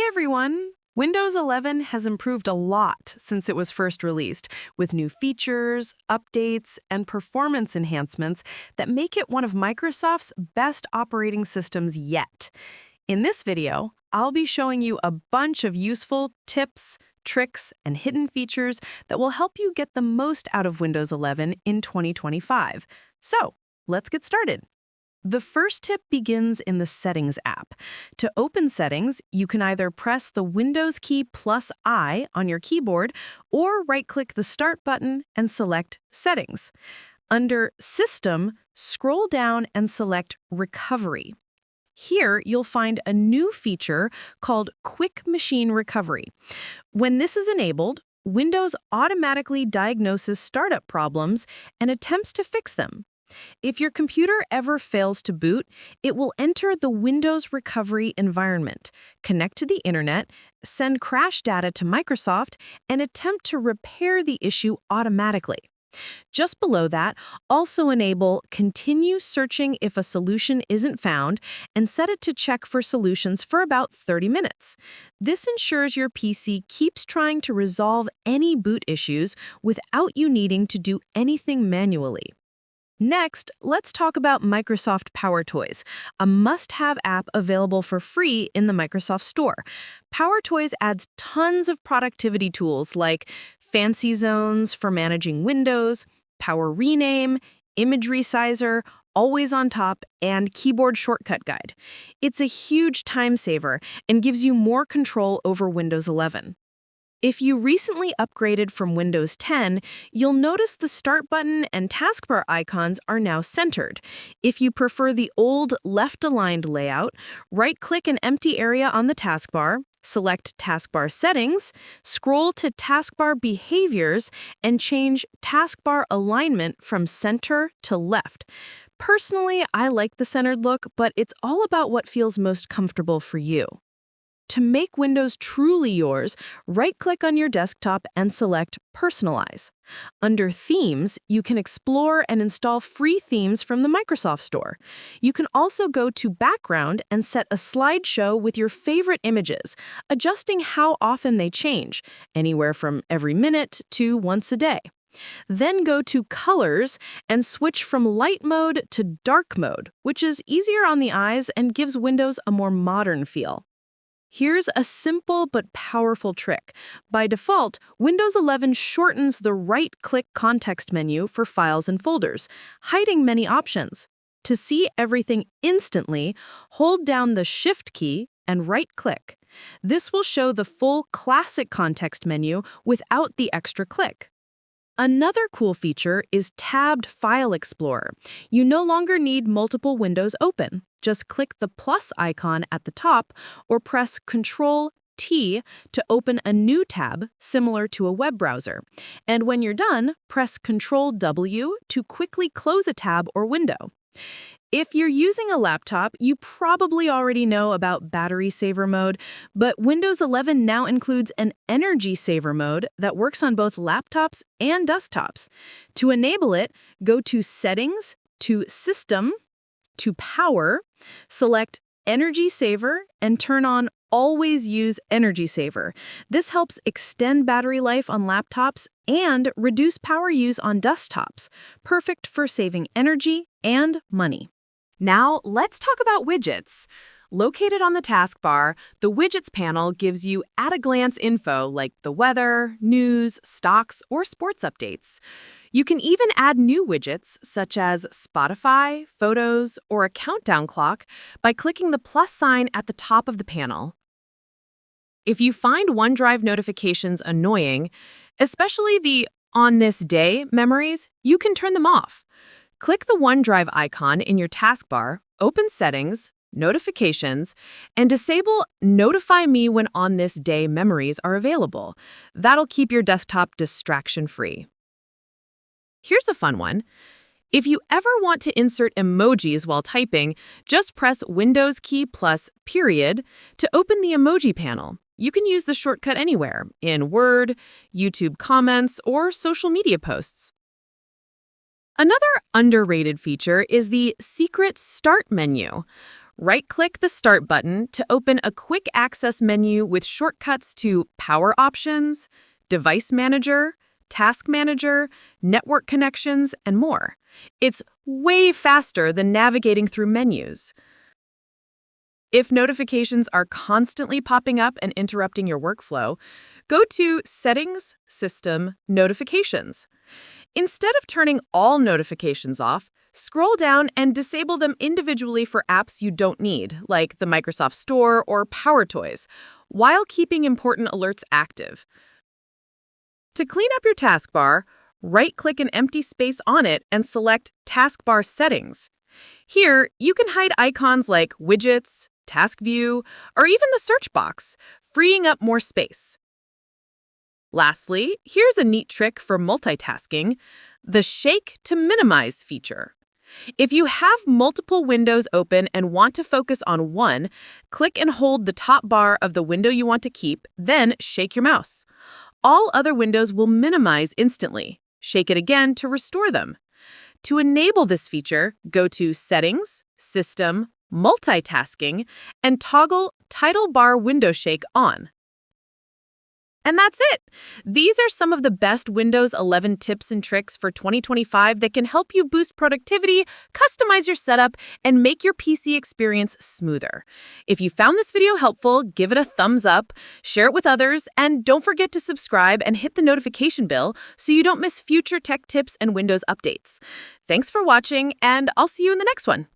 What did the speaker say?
everyone! Windows 11 has improved a lot since it was first released, with new features, updates, and performance enhancements that make it one of Microsoft's best operating systems yet. In this video, I'll be showing you a bunch of useful tips, tricks, and hidden features that will help you get the most out of Windows 11 in 2025. So, let's get started. The first tip begins in the Settings app. To open Settings, you can either press the Windows key plus I on your keyboard or right-click the Start button and select Settings. Under System, scroll down and select Recovery. Here, you'll find a new feature called Quick Machine Recovery. When this is enabled, Windows automatically diagnoses startup problems and attempts to fix them. If your computer ever fails to boot, it will enter the Windows recovery environment, connect to the internet, send crash data to Microsoft, and attempt to repair the issue automatically. Just below that, also enable Continue Searching if a solution isn't found and set it to check for solutions for about 30 minutes. This ensures your PC keeps trying to resolve any boot issues without you needing to do anything manually. Next, let's talk about Microsoft PowerToys, a must-have app available for free in the Microsoft Store. PowerToys adds tons of productivity tools like fancy zones for managing windows, Power Rename, Image Resizer, Always on Top, and Keyboard Shortcut Guide. It's a huge time saver and gives you more control over Windows 11. If you recently upgraded from Windows 10, you'll notice the Start button and Taskbar icons are now centered. If you prefer the old left-aligned layout, right-click an empty area on the taskbar, select Taskbar Settings, scroll to Taskbar Behaviors, and change Taskbar alignment from center to left. Personally, I like the centered look, but it's all about what feels most comfortable for you. To make Windows truly yours, right-click on your desktop and select Personalize. Under Themes, you can explore and install free themes from the Microsoft Store. You can also go to Background and set a slideshow with your favorite images, adjusting how often they change, anywhere from every minute to once a day. Then go to Colors and switch from light mode to dark mode, which is easier on the eyes and gives Windows a more modern feel. Here's a simple but powerful trick. By default, Windows 11 shortens the right-click context menu for files and folders, hiding many options. To see everything instantly, hold down the Shift key and right-click. This will show the full classic context menu without the extra click. Another cool feature is Tabbed File Explorer. You no longer need multiple windows open. Just click the plus icon at the top or press Ctrl-T to open a new tab similar to a web browser. And when you're done, press Ctrl-W to quickly close a tab or window. If you're using a laptop, you probably already know about Battery Saver Mode, but Windows 11 now includes an Energy Saver Mode that works on both laptops and desktops. To enable it, go to Settings, to System, to Power, select Energy Saver, and turn on Always Use Energy Saver. This helps extend battery life on laptops and reduce power use on desktops, perfect for saving energy and money. Now, let's talk about widgets. Located on the taskbar, the Widgets panel gives you at-a-glance info like the weather, news, stocks, or sports updates. You can even add new widgets such as Spotify, Photos, or a countdown clock by clicking the plus sign at the top of the panel. If you find OneDrive notifications annoying, especially the On This Day memories, you can turn them off. Click the OneDrive icon in your taskbar, open Settings, Notifications, and disable Notify Me when On This Day memories are available. That'll keep your desktop distraction-free. Here's a fun one. If you ever want to insert emojis while typing, just press Windows key plus period to open the emoji panel. You can use the shortcut anywhere, in Word, YouTube comments, or social media posts. Another underrated feature is the secret Start menu. Right-click the Start button to open a quick access menu with shortcuts to Power Options, Device Manager, Task Manager, Network Connections, and more. It's way faster than navigating through menus. If notifications are constantly popping up and interrupting your workflow, go to Settings, System, Notifications. Instead of turning all notifications off, scroll down and disable them individually for apps you don't need, like the Microsoft Store or PowerToys, while keeping important alerts active. To clean up your taskbar, right-click an empty space on it and select Taskbar Settings. Here, you can hide icons like Widgets, Task View, or even the search box, freeing up more space. Lastly, here's a neat trick for multitasking, the Shake to Minimize feature. If you have multiple windows open and want to focus on one, click and hold the top bar of the window you want to keep, then shake your mouse. All other windows will minimize instantly. Shake it again to restore them. To enable this feature, go to Settings, System, Multitasking, and toggle Title Bar Window Shake on. And that's it. These are some of the best Windows 11 tips and tricks for 2025 that can help you boost productivity, customize your setup, and make your PC experience smoother. If you found this video helpful, give it a thumbs up, share it with others, and don't forget to subscribe and hit the notification bell so you don't miss future tech tips and Windows updates. Thanks for watching, and I'll see you in the next one.